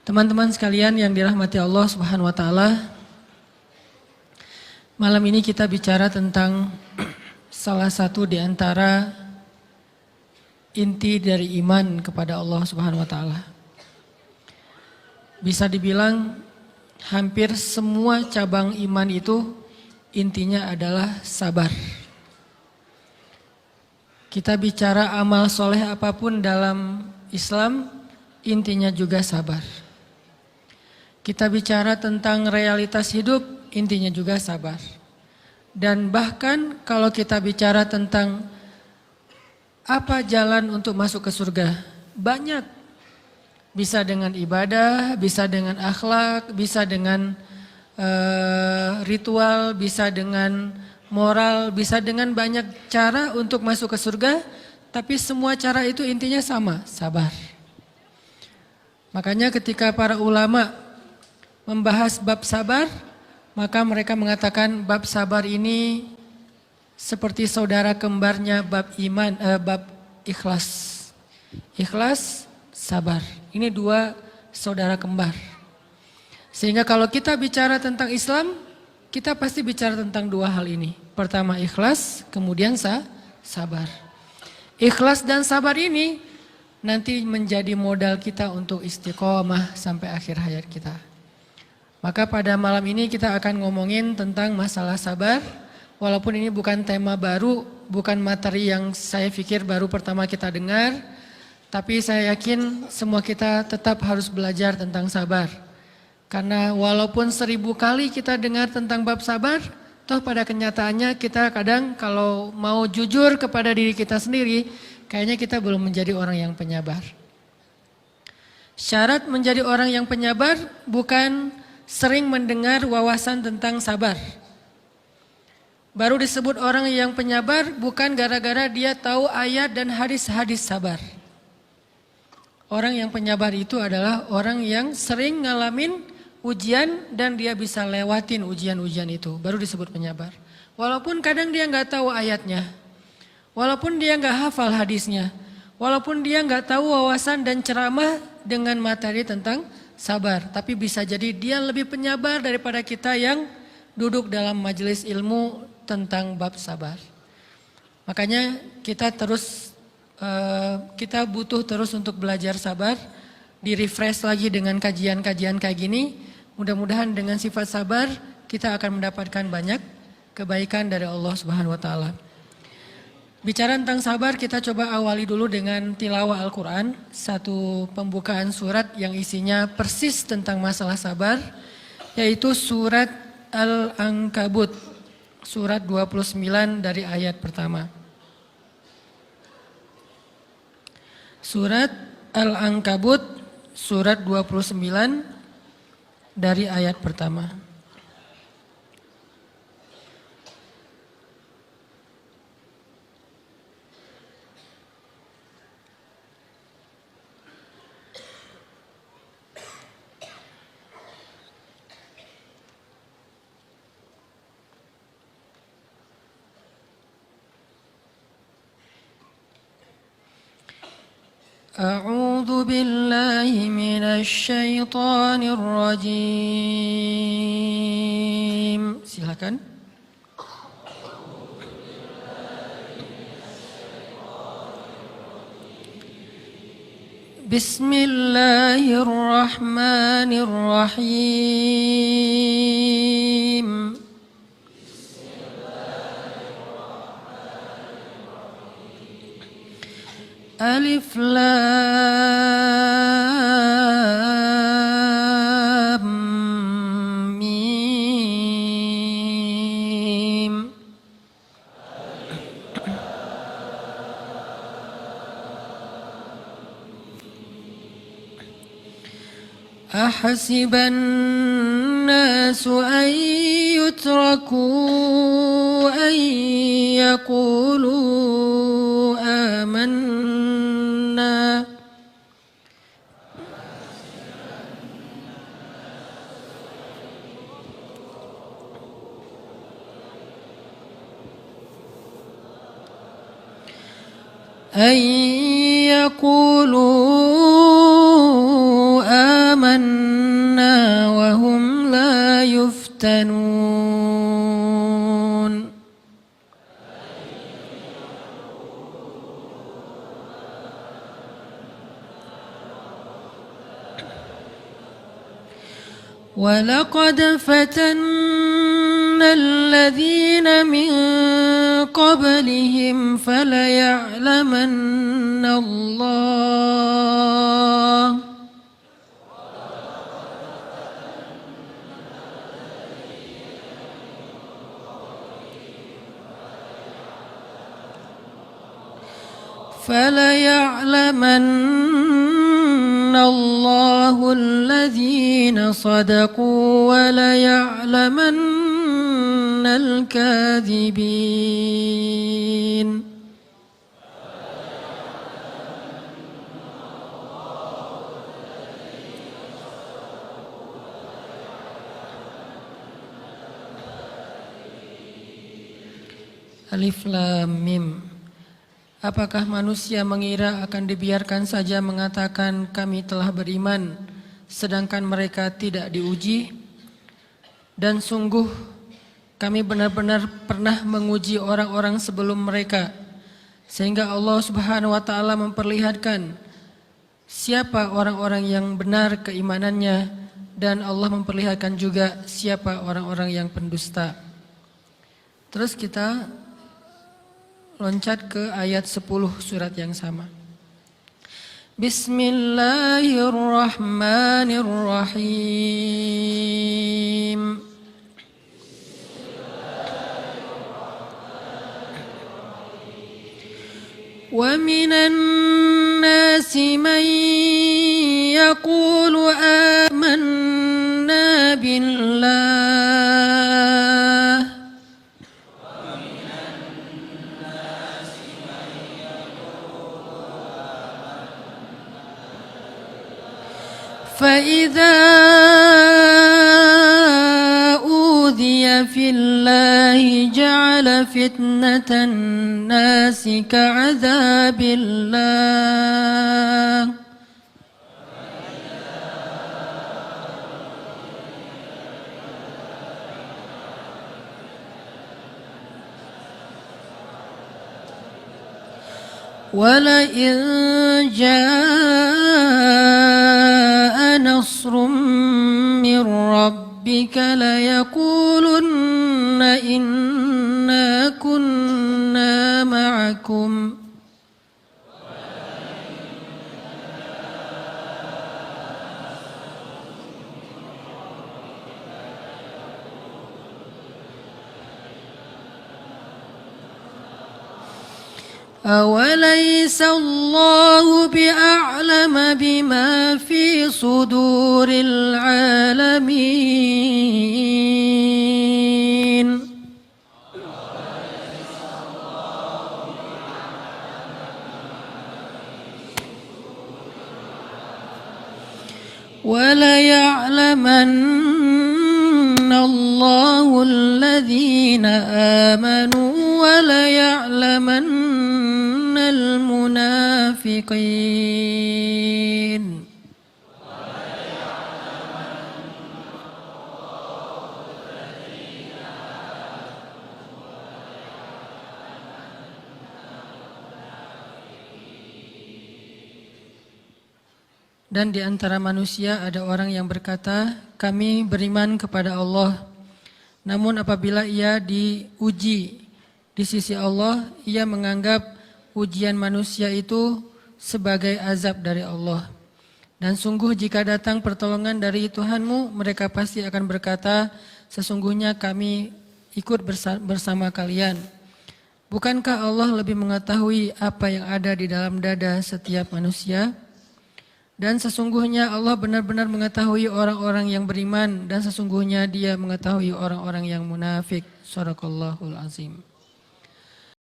Teman-teman sekalian yang dirahmati Allah Subhanahu wa taala. Malam ini kita bicara tentang salah satu di antara inti dari iman kepada Allah Subhanahu wa taala. Bisa dibilang hampir semua cabang iman itu intinya adalah sabar. Kita bicara amal soleh apapun dalam Islam, intinya juga sabar. Kita bicara tentang realitas hidup, intinya juga sabar. Dan bahkan kalau kita bicara tentang apa jalan untuk masuk ke surga, banyak. Bisa dengan ibadah, bisa dengan akhlak, bisa dengan ritual, bisa dengan moral, bisa dengan banyak cara untuk masuk ke surga. Tapi semua cara itu intinya sama, sabar. Makanya ketika para ulama membahas bab sabar, maka mereka mengatakan bab sabar ini seperti saudara kembarnya bab iman, bab ikhlas. Ikhlas, sabar. Ini dua saudara kembar. Sehingga kalau kita bicara tentang Islam, kita pasti bicara tentang dua hal ini. Pertama ikhlas, kemudian sabar. Ikhlas dan sabar ini nanti menjadi modal kita untuk istiqomah sampai akhir hayat kita. Maka pada malam ini kita akan ngomongin tentang masalah sabar. Walaupun ini bukan tema baru, bukan materi yang saya pikir baru pertama kita dengar. Tapi saya yakin semua kita tetap harus belajar tentang sabar. Karena walaupun 1000 kali kita dengar tentang bab sabar, toh pada kenyataannya kita kadang kalau mau jujur kepada diri kita sendiri, kayaknya kita belum menjadi orang yang penyabar. Syarat menjadi orang yang penyabar bukan sering mendengar wawasan tentang sabar. Baru disebut orang yang penyabar bukan gara-gara dia tahu ayat dan hadis-hadis sabar. Orang yang penyabar itu adalah orang yang sering ngalamin ujian dan dia bisa lewatin ujian-ujian itu. Baru disebut penyabar. Walaupun kadang dia nggak tahu ayatnya. Walaupun dia nggak hafal hadisnya. Walaupun dia nggak tahu wawasan dan ceramah dengan materi tentang sabar, tapi bisa jadi dia lebih penyabar daripada kita yang duduk dalam majelis ilmu tentang bab sabar. Makanya kita butuh terus untuk belajar sabar, di-refresh lagi dengan kajian-kajian kayak gini. Mudah-mudahan dengan sifat sabar kita akan mendapatkan banyak kebaikan dari Allah Subhanahu wa taala. Bicara tentang sabar, kita coba awali dulu dengan tilawah Al-Quran. Satu pembukaan surat yang isinya persis tentang masalah sabar, yaitu surat Al-Ankabut, surat 29 dari ayat pertama. Surat Al-Ankabut, surat 29 dari ayat pertama. A'udzu billahi minasy syaithanir rajim. Silakan. Bismillahirrahmanirrahim. Alif Lam Mim. Ahasiban nasu an yutraku an yaqulu amanna. أن يقولوا آمنا يفتنون ولقد فتنا الذين من قبلهم فليعلمن الله فليعلمن الله الذين صدقوا وليعلمن الكاذبين Alif Lam Mim. Apakah manusia mengira akan dibiarkan saja mengatakan kami telah beriman, sedangkan mereka tidak diuji? Dan sungguh kami benar-benar pernah menguji orang-orang sebelum mereka, sehingga Allah Subhanahu wa Ta'ala memperlihatkan siapa orang-orang yang benar keimanannya, dan Allah memperlihatkan juga siapa orang-orang yang pendusta. Terus kita loncat ke ayat 10 surat yang sama. Bismillahirrahmanirrahim. Wa minan nasi man yaqulu amanna billah فإذا أوذي في الله جعل فتنة الناس كعذاب الله ولئن جاء نصر من ربك ليقولن إنا كنا معكم أوليس الله بأعلم بما في صدور العالمين وليعلمن الله الذين آمنوا وليعلمن المنافقين Dan di antara manusia ada orang yang berkata, kami beriman kepada Allah. Namun apabila ia diuji di sisi Allah, ia menganggap ujian manusia itu sebagai azab dari Allah. Dan sungguh jika datang pertolongan dari Tuhanmu, mereka pasti akan berkata, sesungguhnya kami ikut bersama kalian. Bukankah Allah lebih mengetahui apa yang ada di dalam dada setiap manusia? Dan sesungguhnya Allah benar-benar mengetahui orang-orang yang beriman, dan sesungguhnya Dia mengetahui orang-orang yang munafik. Shadaqallahul azim.